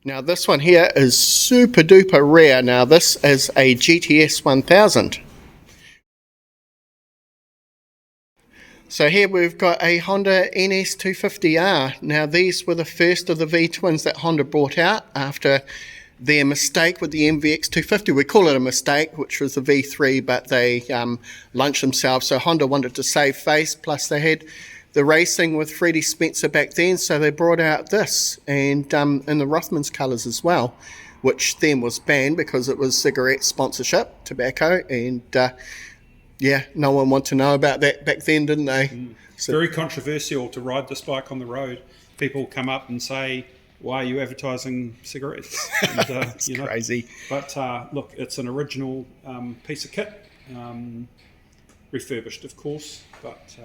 Now this one here is super duper rare. Now this is a GTS 1000. So here we've got a Honda NS 250R. Now these were the first of the V-twins that Honda brought out after their mistake with the MVX 250. We call it a mistake, which was the V3, but they launched themselves. So Honda wanted to save face, plus they had the racing with Freddie Spencer back then, so they brought out this, and in the Rothmans colours as well, which then was banned because it was cigarette sponsorship, tobacco, and yeah, no one wanted to know about that back then, didn't they? So, very controversial to ride this bike on the road. People come up and say, why are you advertising cigarettes? And, it's crazy. But look, it's an original piece of kit, refurbished of course, but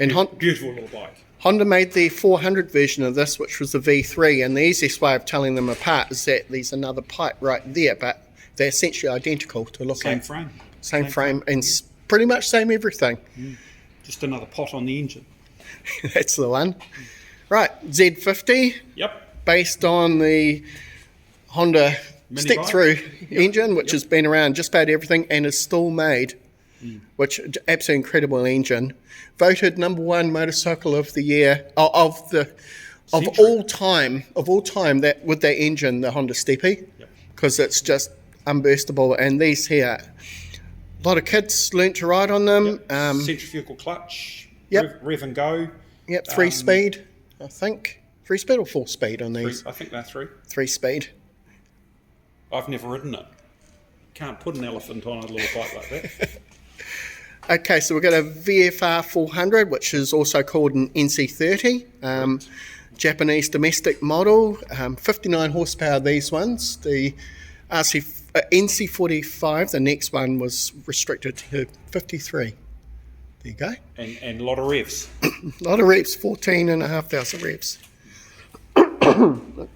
and beautiful little bike. Honda made the 400 version of this, which was the V3, and the easiest way of telling them apart is that there's another pipe right there, but they're essentially identical to look at. Same frame, and pretty much same everything. Just another pot on the engine. That's the one. Right, Z50. Yep. Based on the Honda stick-through engine, which has been around just about everything and is still made. Which absolutely incredible engine. Voted #1 motorcycle of the year of all time that with that engine, the Honda Steppy, because it's just unburstable. And these here, a lot of kids learnt to ride on them. Centrifugal clutch. Rev and go. 3-speed. I think 3-speed or 4-speed on these. I think they're 3-speed. I've never ridden it. Can't put an elephant on a little bike like that. Okay, so we've got a VFR 400, which is also called an NC30, Japanese domestic model, 59 horsepower, these ones. The NC45, the next one, was restricted to 53. There you go. And a lot of revs. A lot of revs, 14,500 revs.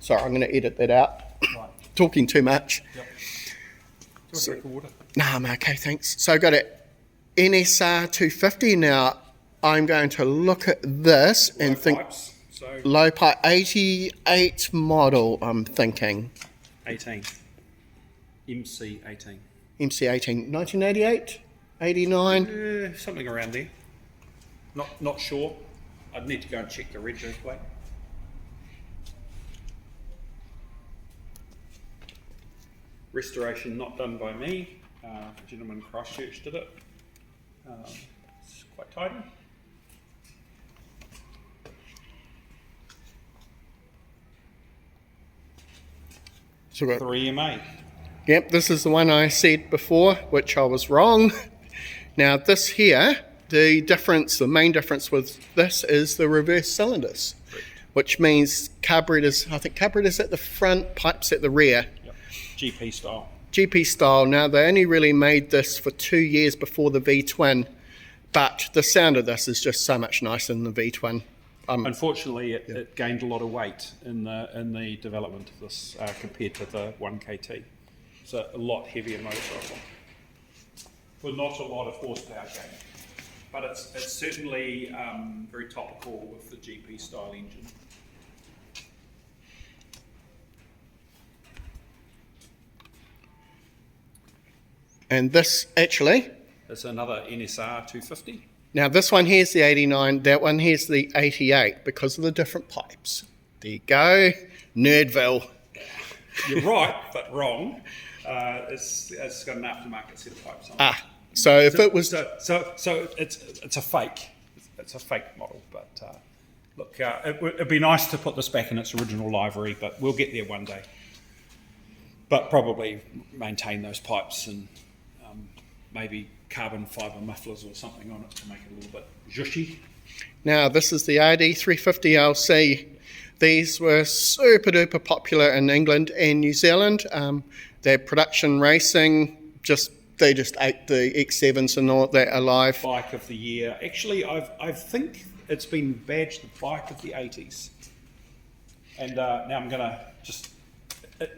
Sorry, I'm going to edit that out. Right. Talking too much. Yep. Do you want a drink of water? No, I'm okay, thanks. So I've got a NSR 250. Now I'm going to look at this and think low pipe 88 model. I'm thinking 18 MC18 MC18 1988 89 something around there. Not sure. I'd need to go and check the reg plate. Restoration not done by me. A gentleman in Christchurch did it. It's quite tidy. So we've got 3MA. Yep, this is the one I said before, which I was wrong. Now this here, the main difference with this is the reverse cylinders, which means carburetors, I think carburetors at the front, pipes at the rear. Yep. GP style. GP style. Now they only really made this for 2 years before the V-twin, but the sound of this is just so much nicer than the V-twin. Unfortunately, it gained a lot of weight in the development of this compared to the 1KT. It's a lot heavier motorcycle with not a lot of horsepower gain, but it's certainly very topical with the GP style engine. And this actually, it's another NSR 250. Now this one here's the 89, that one here's the 88 because of the different pipes. There you go, Nerdville. You're right, but wrong. It's got an aftermarket set of pipes on it. So if it was so it's a fake. It's a fake model, but look, it'd be nice to put this back in its original livery, but we'll get there one day. But probably maintain those pipes and maybe carbon fibre mufflers or something on it to make it a little bit zhushy. Now this is the RD350 LC. These were super duper popular in England and New Zealand. Their production racing, they just ate the X7s and all that alive. Bike of the year. Actually, I think it's been badged the bike of the 80s. And now I'm going to just,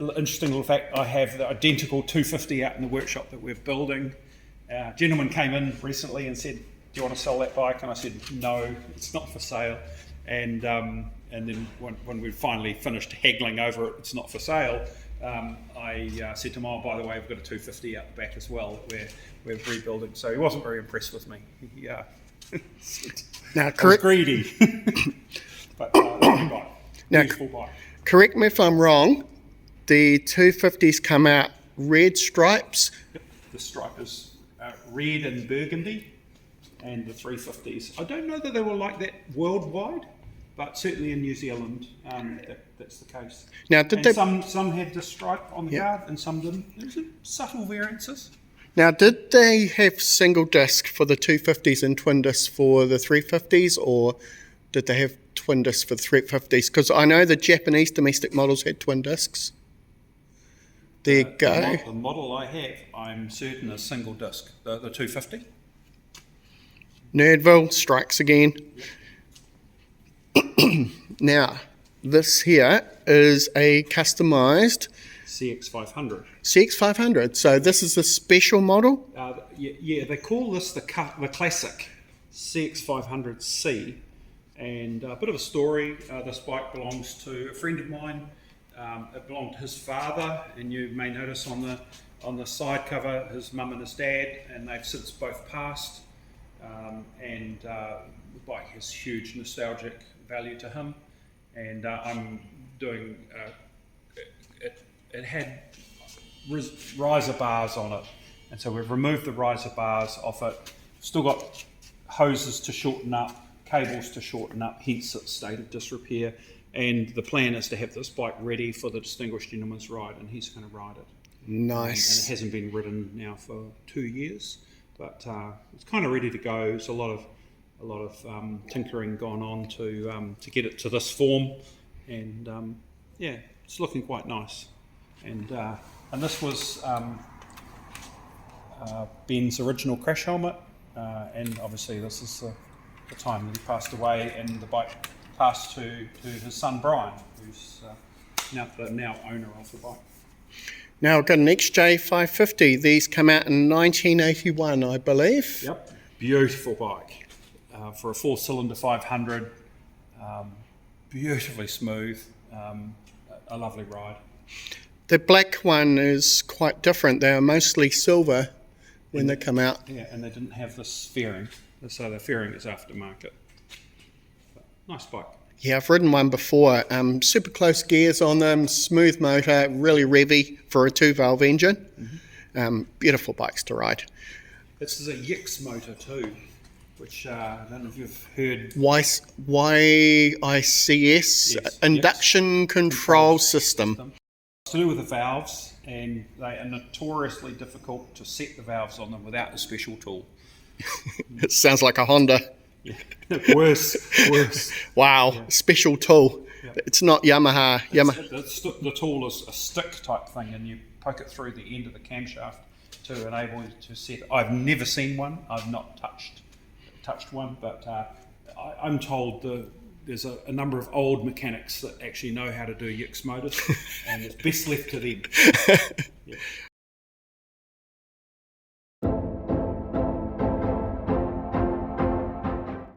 interesting little fact, I have the identical 250 out in the workshop that we're building. A gentleman came in recently and said, do you want to sell that bike? And I said, no, it's not for sale. And then when we finally finished haggling over it, it's not for sale. I said to him, "Oh, by the way, we've got a 250 out the back as well that we're rebuilding." So he wasn't very impressed with me. He Now, was greedy. But lovely bike. Beautiful bike. correct me if I'm wrong, the 250s come out red stripes. Yep. The stripe is red and burgundy, and the 350s. I don't know that they were like that worldwide, but certainly in New Zealand, that's the case. Now, some had the stripe on the guard, and some didn't. There's subtle variances. Now, did they have single disc for the 250s and twin disc for the 350s, or did they have twin discs for the 350s? Because I know the Japanese domestic models had twin discs. There you go. The model I have, I'm certain, is single disc, the 250. Nerdville strikes again. Now, this here is a customised CX500. CX500. So this is the special model. Yeah, they call this the classic CX500C. And a bit of a story. This bike belongs to a friend of mine. It belonged to his father, and you may notice on the side cover his mum and his dad, and they've since both passed. The bike has huge nostalgic value to him, and I'm doing it had riser bars on it, and so we've removed the riser bars off it. Still got hoses to shorten up, cables to shorten up, hence its state of disrepair. And the plan is to have this bike ready for the Distinguished Gentleman's Ride, and he's going to ride it. Nice. And it hasn't been ridden now for 2 years, but it's kind of ready to go. There's a lot of tinkering gone on to get it to this form, and yeah, it's looking quite nice. And this was Ben's original crash helmet, and obviously this is the time that he passed away, and the bike passed to his son Brian, who's now the owner of the bike. Now I've got an XJ550. These come out in 1981, I believe. Yep, beautiful bike for a 4-cylinder 500. Beautifully smooth, a lovely ride. The black one is quite different. They are mostly silver when they come out. Yeah, and they didn't have this fairing, so the fairing is aftermarket. But nice bike. Yeah, I've ridden one before. Super close gears on them, smooth motor, really revvy for a 2-valve engine. Mm-hmm. Beautiful bikes to ride. This is a Yix motor too, which I don't know if you've heard. YICS, Yes, induction control system. It's to do with the valves, and they are notoriously difficult to set the valves on them without a special tool. It sounds like a Honda. Yeah. Worse. Wow, Yeah. Special tool. Yeah. It's not Yamaha. The tool is a stick type thing, and you poke it through the end of the camshaft to enable you to set. I've never seen one. I've not touched one, but I'm told there's a number of old mechanics that actually know how to do Yix motors, and it's best left to them. Yeah.